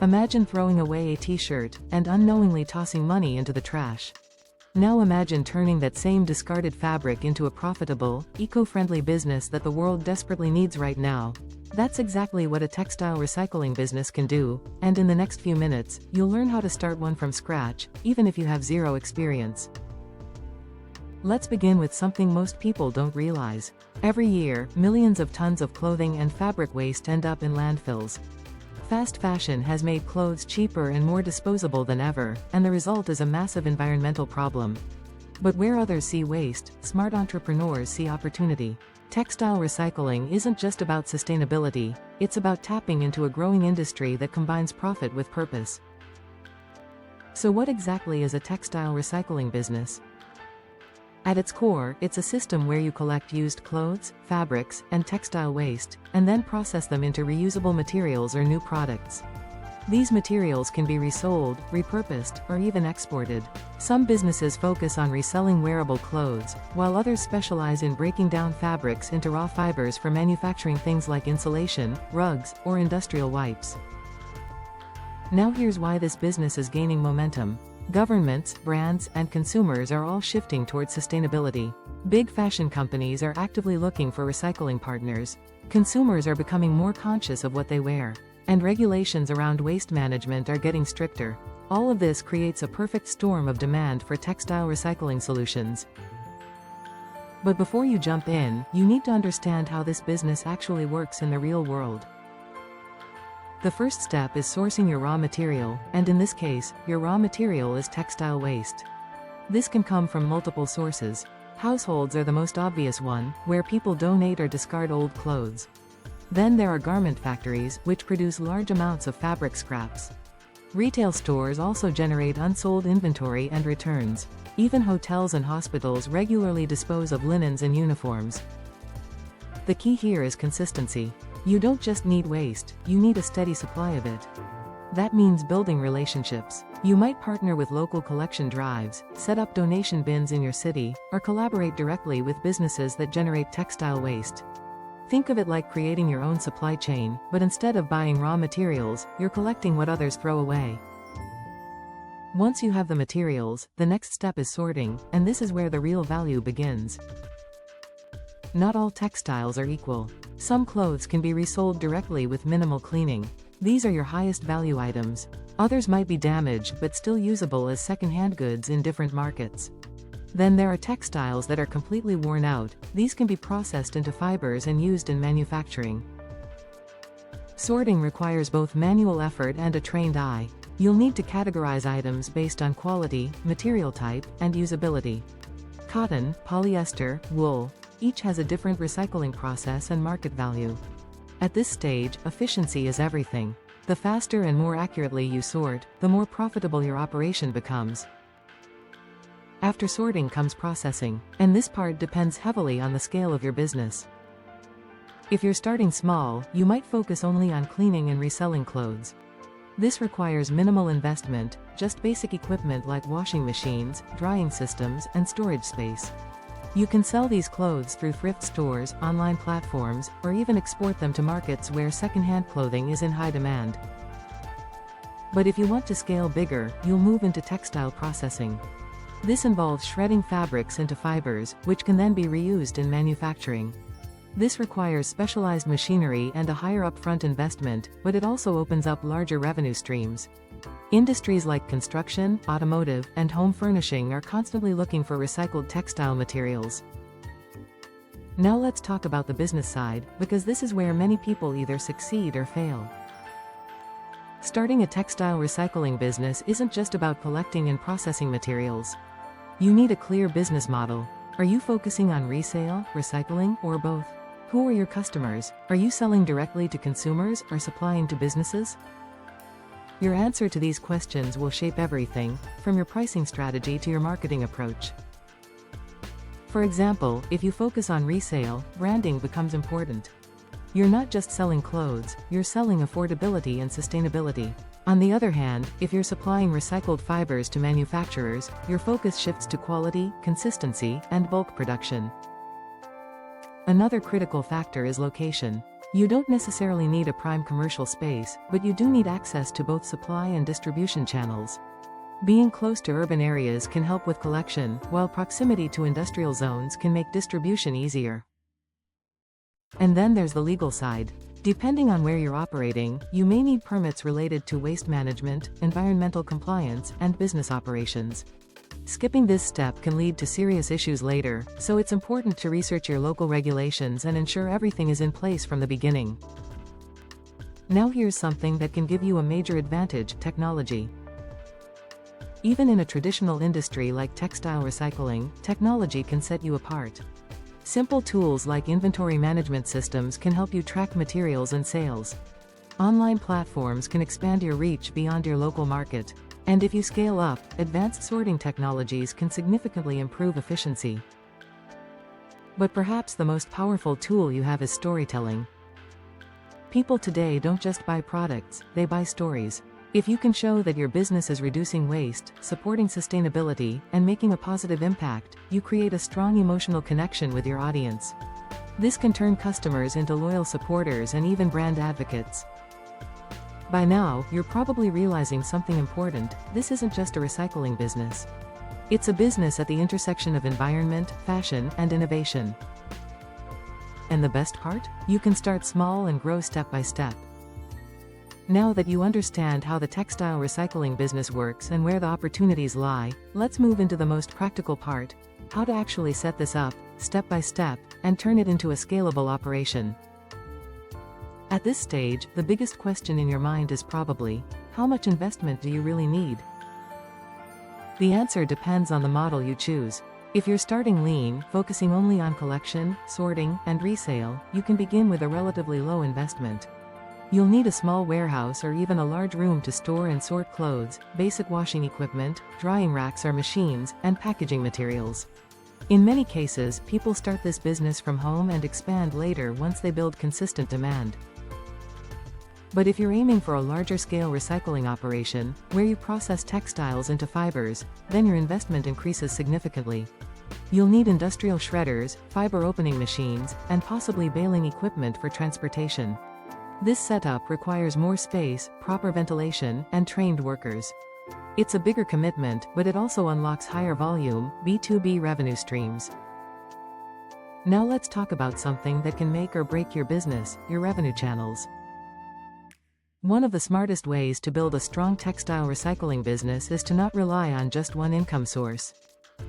Imagine throwing away a t-shirt and unknowingly tossing money into the trash. Now imagine turning that same discarded fabric into a profitable, eco-friendly business that the world desperately needs right now. That's exactly what a textile recycling business can do, and in the next few minutes, you'll learn how to start one from scratch, even if you have zero experience. Let's begin with something most people don't realize. Every year, millions of tons of clothing and fabric waste end up in landfills. Fast fashion has made clothes cheaper and more disposable than ever, and the result is a massive environmental problem. But where others see waste, smart entrepreneurs see opportunity. Textile recycling isn't just about sustainability, it's about tapping into a growing industry that combines profit with purpose. So what exactly is a textile recycling business? At its core, it's a system where you collect used clothes, fabrics, and textile waste, and then process them into reusable materials or new products. These materials can be resold, repurposed, or even exported. Some businesses focus on reselling wearable clothes, while others specialize in breaking down fabrics into raw fibers for manufacturing things like insulation, rugs, or industrial wipes. Now here's why this business is gaining momentum. Governments, brands, and consumers are all shifting towards sustainability. Big fashion companies are actively looking for recycling partners. Consumers are becoming more conscious of what they wear. And regulations around waste management are getting stricter. All of this creates a perfect storm of demand for textile recycling solutions. But before you jump in, you need to understand how this business actually works in the real world. The first step is sourcing your raw material, and in this case, your raw material is textile waste. This can come from multiple sources. Households are the most obvious one, where people donate or discard old clothes. Then there are garment factories, which produce large amounts of fabric scraps. Retail stores also generate unsold inventory and returns. Even hotels and hospitals regularly dispose of linens and uniforms. The key here is consistency. You don't just need waste, you need a steady supply of it. That means building relationships. You might partner with local collection drives, set up donation bins in your city, or collaborate directly with businesses that generate textile waste. Think of it like creating your own supply chain, but instead of buying raw materials, you're collecting what others throw away. Once you have the materials, the next step is sorting, and this is where the real value begins. Not all textiles are equal. Some clothes can be resold directly with minimal cleaning. These are your highest value items. Others might be damaged but still usable as second-hand goods in different markets. Then there are textiles that are completely worn out. These can be processed into fibers and used in manufacturing. Sorting requires both manual effort and a trained eye. You'll need to categorize items based on quality, material type, and usability. Cotton, polyester, wool, each has a different recycling process and market value. At this stage, efficiency is everything. The faster and more accurately you sort, the more profitable your operation becomes. After sorting comes processing, and this part depends heavily on the scale of your business. If you're starting small, you might focus only on cleaning and reselling clothes. This requires minimal investment, just basic equipment like washing machines, drying systems, and storage space. You can sell these clothes through thrift stores, online platforms, or even export them to markets where second-hand clothing is in high demand. But if you want to scale bigger, you'll move into textile processing. This involves shredding fabrics into fibers, which can then be reused in manufacturing. This requires specialized machinery and a higher upfront investment, but it also opens up larger revenue streams. Industries like construction, automotive, and home furnishing are constantly looking for recycled textile materials. Now let's talk about the business side, because this is where many people either succeed or fail. Starting a textile recycling business isn't just about collecting and processing materials. You need a clear business model. Are you focusing on resale, recycling, or both? Who are your customers? Are you selling directly to consumers or supplying to businesses? Your answer to these questions will shape everything, from your pricing strategy to your marketing approach. For example, if you focus on resale, branding becomes important. You're not just selling clothes, you're selling affordability and sustainability. On the other hand, if you're supplying recycled fibers to manufacturers, your focus shifts to quality, consistency, and bulk production. Another critical factor is location. You don't necessarily need a prime commercial space, but you do need access to both supply and distribution channels. Being close to urban areas can help with collection, while proximity to industrial zones can make distribution easier. And then there's the legal side. Depending on where you're operating, you may need permits related to waste management, environmental compliance, and business operations. Skipping this step can lead to serious issues later, so it's important to research your local regulations and ensure everything is in place from the beginning. Now here's something that can give you a major advantage: technology. Even in a traditional industry like textile recycling, technology can set you apart. Simple tools like inventory management systems can help you track materials and sales. Online platforms can expand your reach beyond your local market. And if you scale up, advanced sorting technologies can significantly improve efficiency. But perhaps the most powerful tool you have is storytelling. People today don't just buy products, they buy stories. If you can show that your business is reducing waste, supporting sustainability, and making a positive impact, you create a strong emotional connection with your audience. This can turn customers into loyal supporters and even brand advocates. By now, you're probably realizing something important: this isn't just a recycling business. It's a business at the intersection of environment, fashion, and innovation. And the best part? You can start small and grow step by step. Now that you understand how the textile recycling business works and where the opportunities lie, let's move into the most practical part: how to actually set this up, step by step, and turn it into a scalable operation. At this stage, the biggest question in your mind is probably, how much investment do you really need? The answer depends on the model you choose. If you're starting lean, focusing only on collection, sorting, and resale, you can begin with a relatively low investment. You'll need a small warehouse or even a large room to store and sort clothes, basic washing equipment, drying racks or machines, and packaging materials. In many cases, people start this business from home and expand later once they build consistent demand. But if you're aiming for a larger scale recycling operation, where you process textiles into fibers, then your investment increases significantly. You'll need industrial shredders, fiber opening machines, and possibly baling equipment for transportation. This setup requires more space, proper ventilation, and trained workers. It's a bigger commitment, but it also unlocks higher volume, B2B revenue streams. Now let's talk about something that can make or break your business: your revenue channels. One of the smartest ways to build a strong textile recycling business is to not rely on just one income source.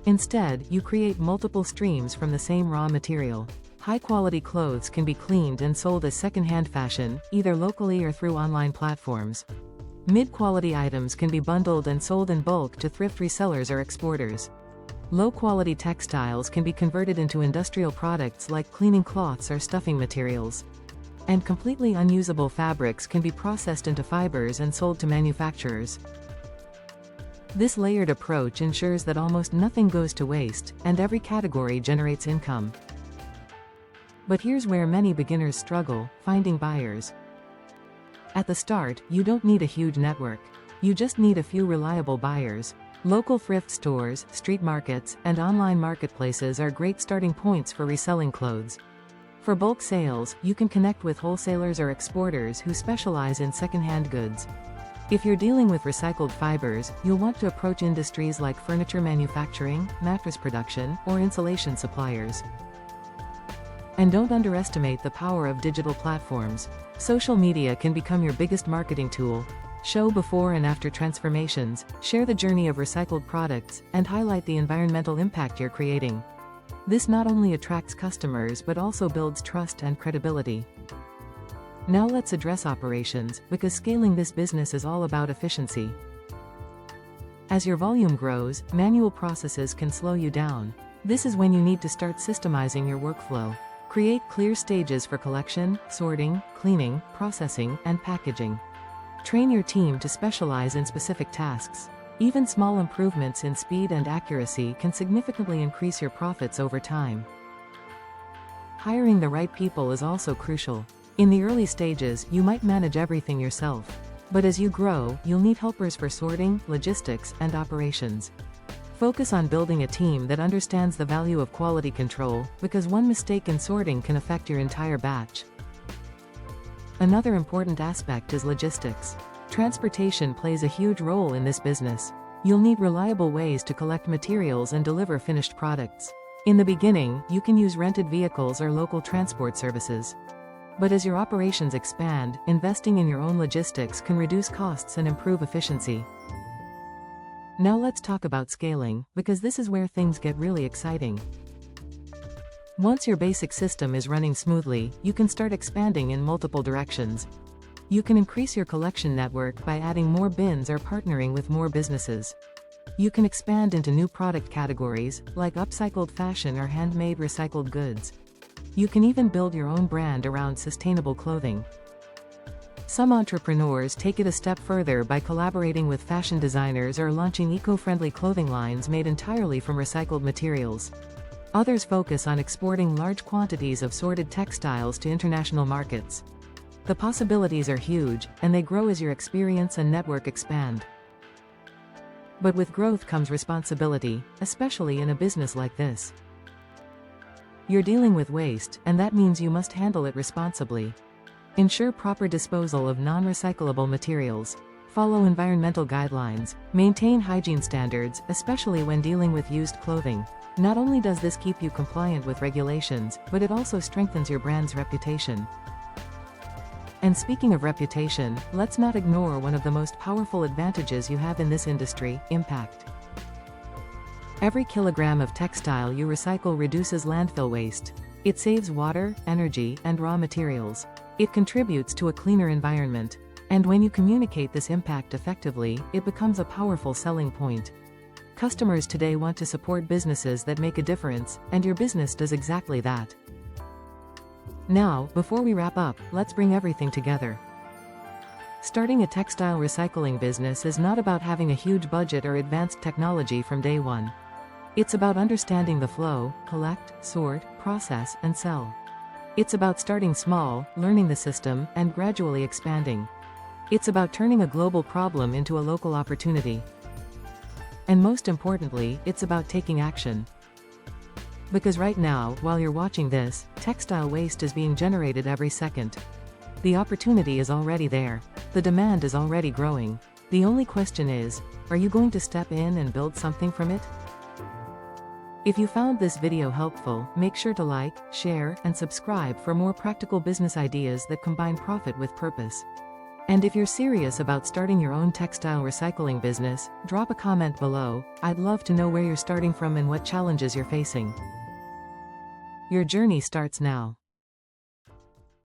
Instead, you create multiple streams from the same raw material. High-quality clothes can be cleaned and sold as second-hand fashion, either locally or through online platforms. Mid-quality items can be bundled and sold in bulk to thrift resellers or exporters. Low-quality textiles can be converted into industrial products like cleaning cloths or stuffing materials. And completely unusable fabrics can be processed into fibers and sold to manufacturers. This layered approach ensures that almost nothing goes to waste, and every category generates income. But here's where many beginners struggle: finding buyers. At the start, you don't need a huge network. You just need a few reliable buyers. Local thrift stores, street markets, and online marketplaces are great starting points for reselling clothes. For bulk sales, you can connect with wholesalers or exporters who specialize in second-hand goods. If you're dealing with recycled fibers, you'll want to approach industries like furniture manufacturing, mattress production, or insulation suppliers. And don't underestimate the power of digital platforms. Social media can become your biggest marketing tool. Show before and after transformations, share the journey of recycled products, and highlight the environmental impact you're creating. This not only attracts customers but also builds trust and credibility. Now let's address operations, because scaling this business is all about efficiency. As your volume grows, manual processes can slow you down. This is when you need to start systemizing your workflow. Create clear stages for collection, sorting, cleaning, processing, and packaging. Train your team to specialize in specific tasks. Even small improvements in speed and accuracy can significantly increase your profits over time. Hiring the right people is also crucial. In the early stages, you might manage everything yourself. But as you grow, you'll need helpers for sorting, logistics, and operations. Focus on building a team that understands the value of quality control, because one mistake in sorting can affect your entire batch. Another important aspect is logistics. Transportation plays a huge role in this business. You'll need reliable ways to collect materials and deliver finished products. In the beginning, you can use rented vehicles or local transport services. But as your operations expand, investing in your own logistics can reduce costs and improve efficiency. Now let's talk about scaling, because this is where things get really exciting. Once your basic system is running smoothly, you can start expanding in multiple directions. You can increase your collection network by adding more bins or partnering with more businesses. You can expand into new product categories, like upcycled fashion or handmade recycled goods. You can even build your own brand around sustainable clothing. Some entrepreneurs take it a step further by collaborating with fashion designers or launching eco-friendly clothing lines made entirely from recycled materials. Others focus on exporting large quantities of sorted textiles to international markets. The possibilities are huge, and they grow as your experience and network expand. But with growth comes responsibility, especially in a business like this. You're dealing with waste, and that means you must handle it responsibly. Ensure proper disposal of non-recyclable materials. Follow environmental guidelines. Maintain hygiene standards, especially when dealing with used clothing. Not only does this keep you compliant with regulations, but it also strengthens your brand's reputation. And speaking of reputation, let's not ignore one of the most powerful advantages you have in this industry: impact. Every kilogram of textile you recycle reduces landfill waste. It saves water, energy, and raw materials. It contributes to a cleaner environment. And when you communicate this impact effectively, it becomes a powerful selling point. Customers today want to support businesses that make a difference, and your business does exactly that. Now, before we wrap up, let's bring everything together. Starting a textile recycling business is not about having a huge budget or advanced technology from day one. It's about understanding the flow: collect, sort, process, and sell. It's about starting small, learning the system, and gradually expanding. It's about turning a global problem into a local opportunity. And most importantly, it's about taking action. Because right now, while you're watching this, textile waste is being generated every second. The opportunity is already there. The demand is already growing. The only question is, are you going to step in and build something from it? If you found this video helpful, make sure to like, share, and subscribe for more practical business ideas that combine profit with purpose. And if you're serious about starting your own textile recycling business, drop a comment below. I'd love to know where you're starting from and what challenges you're facing. Your journey starts now.